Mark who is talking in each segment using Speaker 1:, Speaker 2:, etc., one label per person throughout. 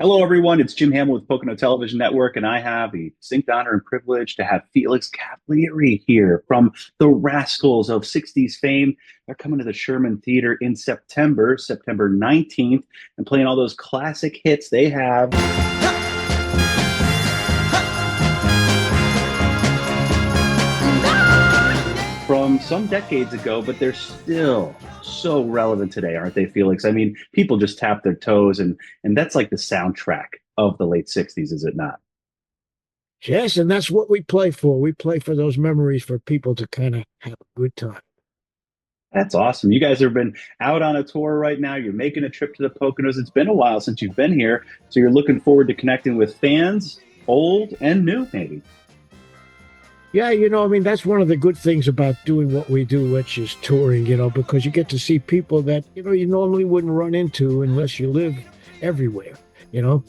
Speaker 1: Hello, everyone. It's Jim Hamill with Pocono Television Network, and I have the distinct honor and privilege to have Felix Cavaliere here from the Rascals of 60s fame. They're coming to the Sherman Theater in September, September 19th, and playing all those classic hits they have. From some decades ago, but they're still so relevant today, aren't they, Felix? I mean, people just tap their toes, and that's like the soundtrack of the late 60s, is it not?
Speaker 2: Yes, and that's what we play for. We play for those memories for people to kind of have a good time.
Speaker 1: That's awesome. You guys have been out on a tour right now. You're making a trip to the Poconos. It's been a while since you've been here, so you're looking forward to connecting with fans, old and new, maybe.
Speaker 2: Yeah, I mean, that's one of the good things about doing what we do, which is touring, because you get to see people that, you normally wouldn't run into unless you live everywhere,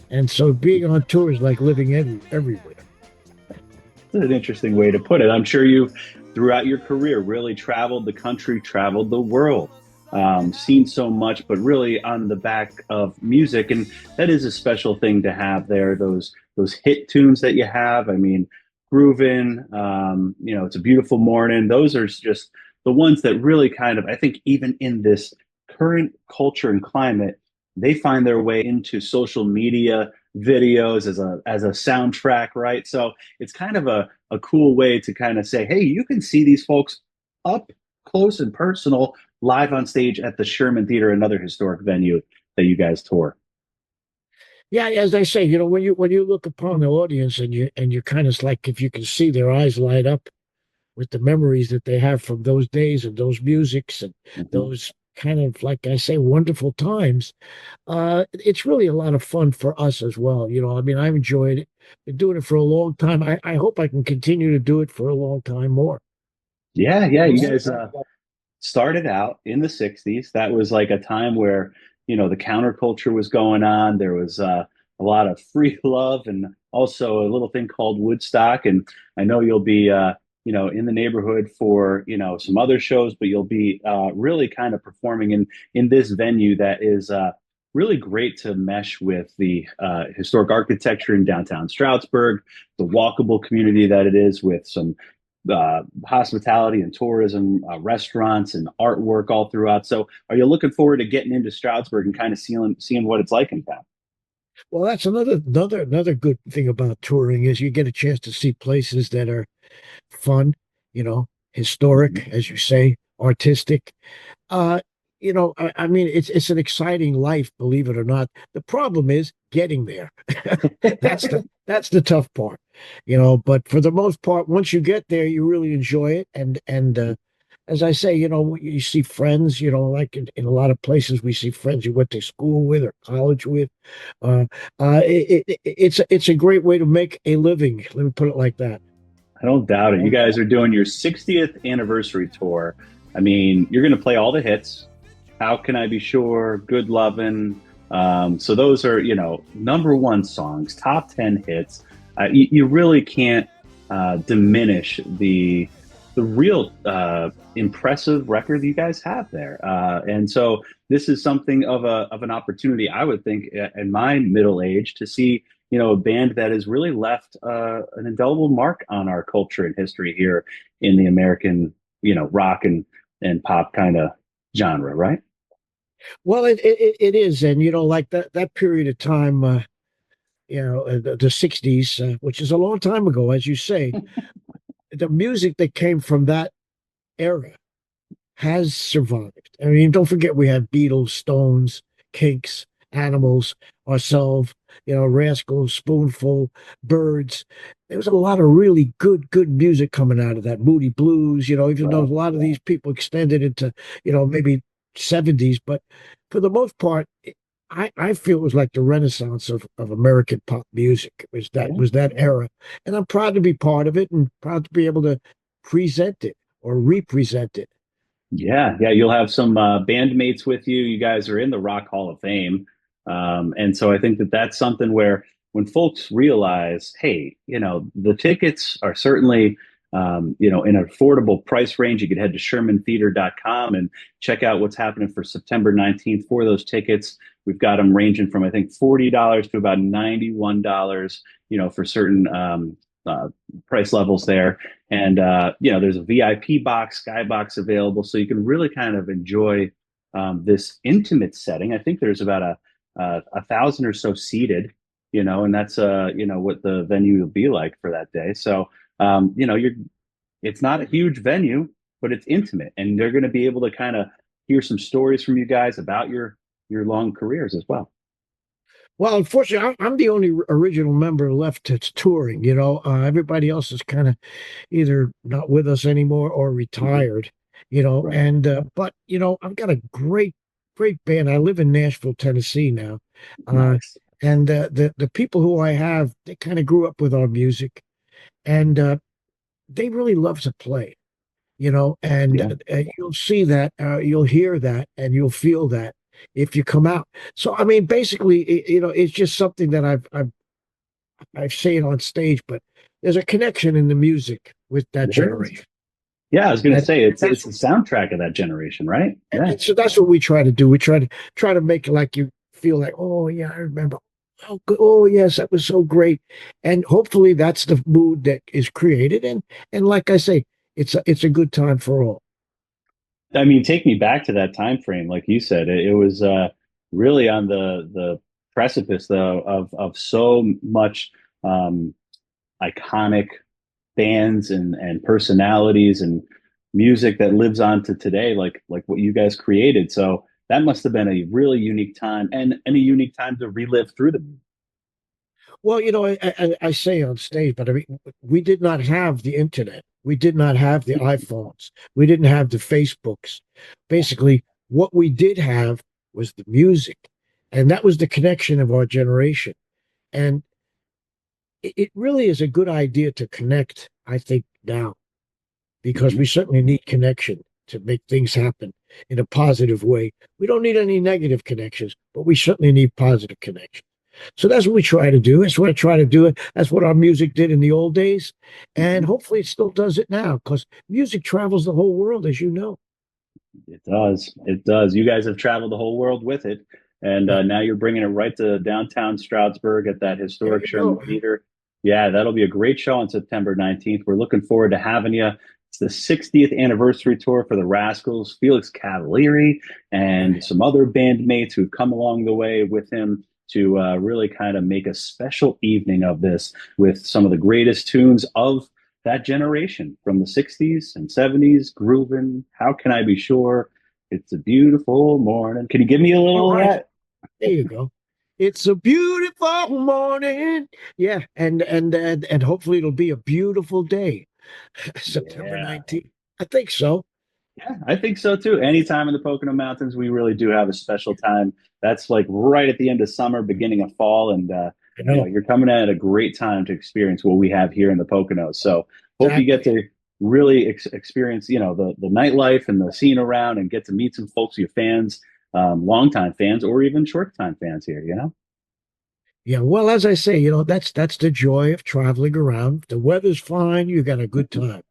Speaker 2: And so being on tour is like living everywhere.
Speaker 1: That's an interesting way to put it. I'm sure you, throughout your career, really traveled the country, traveled the world, seen so much, but really on the back of music, and that is a special thing to have there. Those hit tunes that you have. I mean, Groovin, it's a beautiful morning. Those are just the ones that really kind of, I think, even in this current culture and climate, they find their way into social media videos as a soundtrack, right? So it's kind of a cool way to kind of say, hey, you can see these folks up close and personal live on stage at the Sherman Theater, another historic venue that you guys tour.
Speaker 2: Yeah, as I say, when you look upon the audience and you're kind of like if you can see their eyes light up with the memories that they have from those days and those musics and
Speaker 1: Mhm.
Speaker 2: those kind of like I say wonderful times. It's really a lot of fun for us as well. I mean, I've enjoyed it. Been doing it for a long time. I hope I can continue to do it for a long time more.
Speaker 1: Yeah, yeah, you guys started out in the 60s. That was like a time where, the counterculture was going on. There was a lot of free love and also a little thing called Woodstock. And I know you'll be, in the neighborhood for, some other shows, but you'll be really kind of performing in this venue that is really great to mesh with the historic architecture in downtown Stroudsburg, the walkable community that it is with some hospitality and tourism, restaurants and artwork all throughout. So, are you looking forward to getting into Stroudsburg and kind of seeing what it's like in town?
Speaker 2: Well, that's another good thing about touring is you get a chance to see places that are fun,
Speaker 1: Mhm.
Speaker 2: historic, as you say, artistic. Uh, I mean, it's an exciting life, believe it or not. The problem is getting there. That's the tough part, But for the most part, once you get there, you really enjoy it. And as I say, you see friends, like in a lot of places, we see friends you went to school with or college with. Uh, it's a great way to make a living. Let me put it like that.
Speaker 1: I don't doubt it. You guys are doing your 60th anniversary tour. I mean, you're going to play all the hits. How Can I Be Sure? Good Lovin'. So those are, number one songs, top 10 hits. You really can't diminish the real impressive record that you guys have there. And so this is something of an opportunity, I would think, in my middle age to see a band that has really left an indelible mark on our culture and history here in the American rock and pop kind of genre, right?
Speaker 2: Well, it is, and like that period of time, the '60s, which is a long time ago, as you say, the music that came from that era has survived. I mean, don't forget we had Beatles, Stones, Kinks, Animals, ourselves, Rascals, Spoonful, Birds. There was a lot of really good music coming out of that. Moody Blues, even though a
Speaker 1: Right.
Speaker 2: lot of these people extended into, maybe '70s, but for the most part, I feel it was like the renaissance of American pop music. It was that
Speaker 1: Yeah.
Speaker 2: was that era. And I'm proud to be part of it and proud to be able to present it or represent it.
Speaker 1: Yeah, yeah, you'll have some bandmates with you. You guys are in the Rock Hall of Fame, and so I think that that's something where when folks realize, hey, the tickets are certainly in an affordable price range. You could head to shermantheater.com and check out what's happening for September 19th for those tickets. We've got them ranging from, I think, $40 to about $91, for certain price levels there. And, there's a VIP box, skybox available. So you can really kind of enjoy this intimate setting. I think there's about a thousand or so seated, and that's, what the venue will be like for that day. So, it's not a huge venue, but it's intimate, and they're going to be able to kind of hear some stories from you guys about your long careers as well.
Speaker 2: Well, unfortunately, I'm the only original member left that's touring. Everybody else is kind of either not with us anymore or retired.
Speaker 1: Right.
Speaker 2: And but I've got a great band. I live in Nashville, Tennessee now, uh,
Speaker 1: Nice.
Speaker 2: and the people who I have, they kind of grew up with our music, and they really love to play. And
Speaker 1: Yeah.
Speaker 2: you'll see that, you'll hear that, and you'll feel that if you come out. So, I mean, basically, it's just something that I've seen on stage, but there's a connection in the music with that
Speaker 1: There is.
Speaker 2: generation.
Speaker 1: Yeah, I was going to
Speaker 2: And
Speaker 1: say it's
Speaker 2: that's
Speaker 1: the soundtrack of that generation, right? Yeah.
Speaker 2: and so that's what we try to do. We try to make it like you feel like, oh yeah, I remember. Oh, oh yes, that was so great. And hopefully that's the mood that is created. And like I say, it's a good time for all.
Speaker 1: I mean, take me back to that time frame, like you said. It was really on the precipice, though, of so much um, iconic bands and personalities and music that lives on to today, like what you guys created. So that must have been a really unique time, and a unique time to relive through the.
Speaker 2: Well, I say on stage, but I mean, we did not have the internet. We did not have the iPhones. We didn't have the Facebooks. Basically, what we did have was the music, and that was the connection of our generation. And it really is a good idea to connect, I think, now, because
Speaker 1: Mhm.
Speaker 2: we certainly need connection to make things happen in a positive way. We don't need any negative connections, but we certainly need positive connections. So that's what we try to do. That's what I try to do. That's what our music did in the old days. And
Speaker 1: Mhm.
Speaker 2: hopefully it still does it now because music travels the whole world, as you know.
Speaker 1: It does. It does. You guys have traveled the whole world with it, and
Speaker 2: Yeah,
Speaker 1: now you're bringing it right to downtown Stroudsburg at that
Speaker 2: there
Speaker 1: historic
Speaker 2: you
Speaker 1: Sherman
Speaker 2: go.
Speaker 1: Theater. Yeah, that'll be a great show on September 19th. We're looking forward to having you. It's the 60th anniversary tour for the Rascals, Felix Cavaliere, and
Speaker 2: Right.
Speaker 1: some other bandmates who've come along the way with him to really kind of make a special evening of this with some of the greatest tunes of that generation from the 60s and 70s, Groovin, How Can I Be Sure? It's a Beautiful Morning. Can you give me a
Speaker 2: All
Speaker 1: little of
Speaker 2: right.
Speaker 1: that?
Speaker 2: There you go. It's a beautiful morning. Yeah, and hopefully it'll be a beautiful day. September
Speaker 1: Yeah.
Speaker 2: 19th. I think so.
Speaker 1: Yeah, I think so too. Anytime in the Pocono Mountains, we really do have a special time. That's like right at the end of summer, beginning of fall, and
Speaker 2: I know.
Speaker 1: you're coming at a great time to experience what we have here in the Poconos. So hope you get
Speaker 2: Exactly.
Speaker 1: to really experience, the nightlife and the scene around, and get to meet some folks, your fans, longtime fans, or even short time fans here.
Speaker 2: Yeah, well, as I say, that's the joy of traveling around. The weather's fine, you got a good time.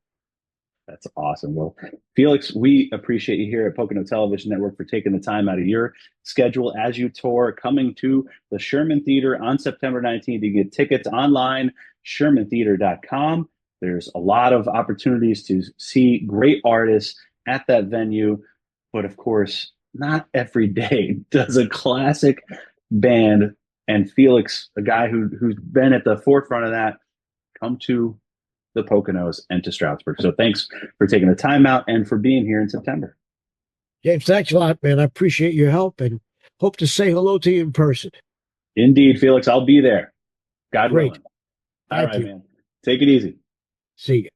Speaker 1: That's awesome. Well, Felix, we appreciate you here at Pocono Television Network for taking the time out of your schedule as you tour, coming to the Sherman Theater on September 19th. You can get tickets online, shermantheater.com. There's a lot of opportunities to see great artists at that venue. But of course, not every day does a classic band and Felix, a guy who's been at the forefront of that, come to the Poconos and to Stroudsburg. So thanks for taking the time out and for being here in September.
Speaker 2: James, thanks a lot, man. I appreciate your help and hope to say hello to you in person.
Speaker 1: Indeed, Felix, I'll be there. God
Speaker 2: Great.
Speaker 1: willing. All
Speaker 2: Thank
Speaker 1: right,
Speaker 2: you.
Speaker 1: man. Take it easy.
Speaker 2: See you.